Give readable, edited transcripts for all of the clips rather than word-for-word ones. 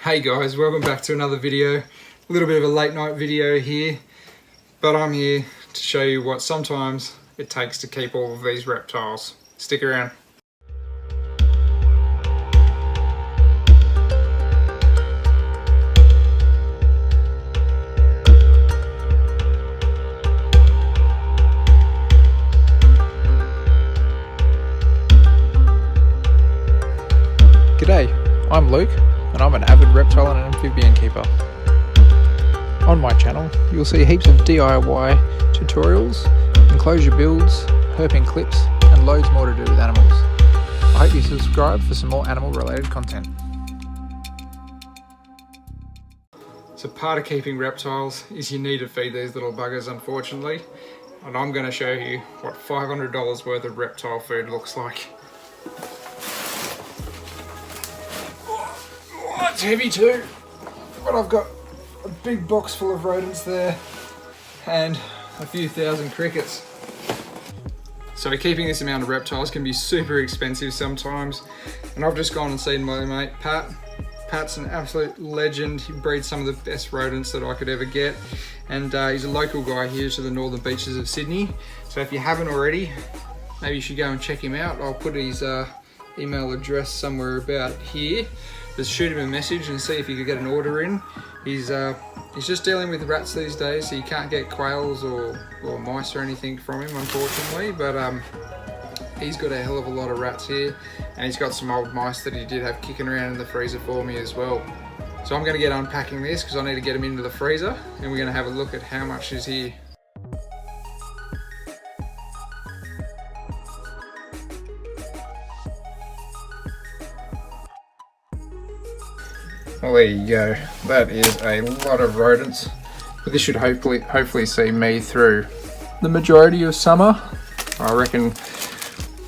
Hey guys, welcome back to another video. A little bit of a late night video here, but I'm here to show you what sometimes it takes to keep all of these reptiles. Stick around. G'day, I'm Luke and I'm an avid reptile and amphibian keeper. On my channel you'll see heaps of DIY tutorials, enclosure builds, herping clips and loads more to do with animals. I hope you subscribe for some more animal related content. So part of keeping reptiles is you need to feed these little buggers, unfortunately, and I'm going to show you what $500 worth of reptile food looks like. It's heavy too, but I've got a big box full of rodents there and a few thousand crickets. So keeping this amount of reptiles can be super expensive sometimes, and I've just gone and seen my mate Pat. Pat's an absolute legend. He breeds some of the best rodents that I could ever get, and he's a local guy here to the northern beaches of Sydney. So if you haven't already, maybe you should go and check him out. I'll put his email address somewhere about here. Just shoot him a message and see if you could get an order in. He's just dealing with rats these days, so you can't get quails or mice or anything from him, unfortunately, but he's got a hell of a lot of rats here, and he's got some old mice that he did have kicking around in the freezer for me as well. So I'm going to get unpacking this because I need to get him into the freezer, and we're going to have a look at how much is here. Well, there you go. That is a lot of rodents, but this should hopefully see me through the majority of summer. I reckon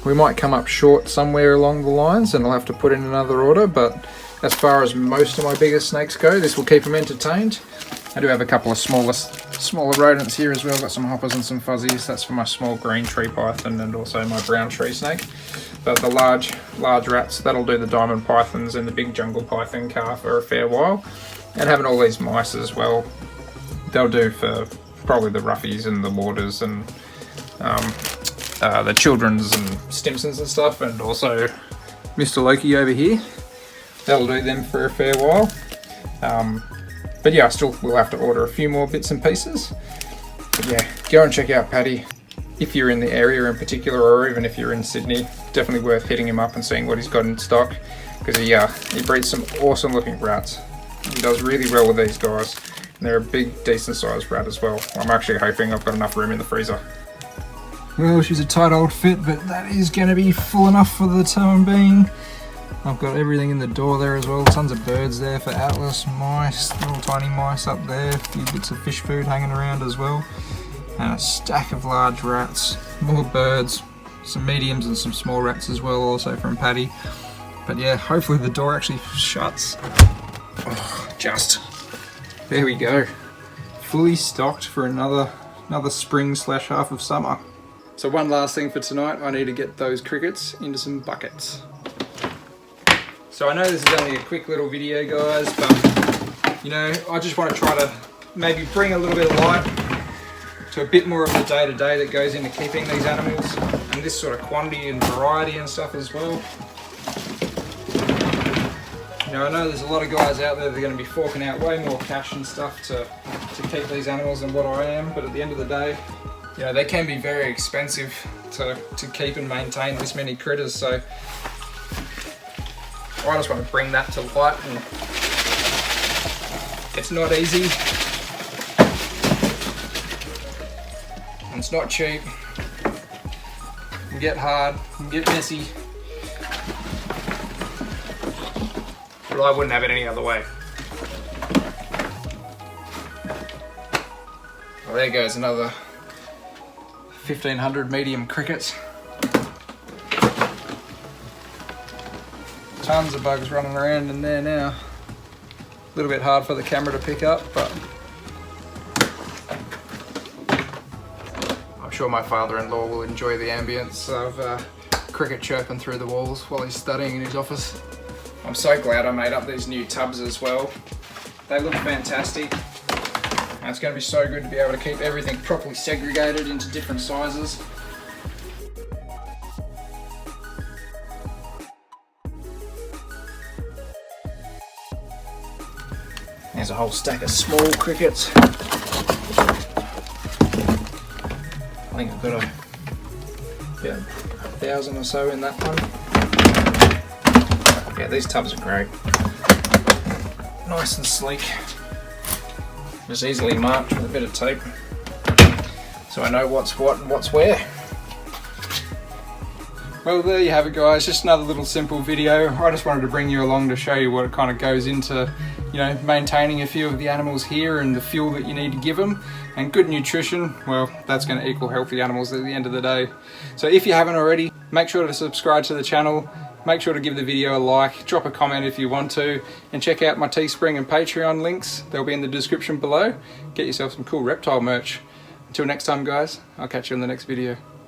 we might come up short somewhere along the lines and I'll have to put in another order, but as far as most of my bigger snakes go, this will keep them entertained. I do have a couple of smaller rodents here as well. Got some hoppers and some fuzzies. That's for my small green tree python and also my brown tree snake. But the large rats, that'll do the diamond pythons and the big jungle python calf for a fair while. And having all these mice as well, they'll do for probably the roughies and the waters and the children's and Stimsons and stuff, and also Mr. Loki over here. That'll do them for a fair while. But yeah, still we'll have to order a few more bits and pieces. But yeah, go and check out Paddy if you're in the area in particular, or even if you're in Sydney. Definitely worth hitting him up and seeing what he's got in stock, because he breeds some awesome looking rats. He does really well with these guys, and they're a big decent sized rat as well. I'm actually hoping I've got enough room in the freezer. Well, she's a tight old fit, but that is going to be full enough for the time being. I've got everything in the door there as well. Tons of birds there for Atlas, mice, little tiny mice up there, a few bits of fish food hanging around as well, and a stack of large rats, more birds, some mediums and some small rats as well, also from Paddy. But yeah, hopefully the door actually shuts. Oh, just there we go, fully stocked for another spring / half of summer. So one last thing for tonight, I need to get those crickets into some buckets. So I know this is only a quick little video, guys, but you know, I just want to try to maybe bring a little bit of light to a bit more of the day-to-day that goes into keeping these animals, and this sort of quantity and variety and stuff as well. You know, I know there's a lot of guys out there that are going to be forking out way more cash and stuff to keep these animals than what I am, but at the end of the day, you know, they can be very expensive to keep and maintain this many critters, so I just want to bring that to light. And it's not easy, and it's not cheap. It can get hard, it can get messy, but I wouldn't have it any other way. Well, there goes another 1,500 medium crickets. Tons of bugs running around in there now. A little bit hard for the camera to pick up, but I'm sure my father-in-law will enjoy the ambience of cricket chirping through the walls while he's studying in his office. I'm so glad I made up these new tubs as well. They look fantastic. And it's going to be so good to be able to keep everything properly segregated into different sizes. There's a whole stack of small crickets. I think I've got about 1,000 or so in that one. Yeah, these tubs are great. Nice and sleek. Just easily marked with a bit of tape, so I know what's what and what's where. Well, there you have it, guys. Just another little simple video. I just wanted to bring you along to show you what it kind of goes into, you know, maintaining a few of the animals here and the fuel that you need to give them. And good nutrition, well, that's going to equal healthy animals at the end of the day. So if you haven't already, make sure to subscribe to the channel. Make sure to give the video a like, drop a comment if you want to, and check out my Teespring and Patreon links. They'll be in the description below. Get yourself some cool reptile merch. Until next time, guys, I'll catch you in the next video.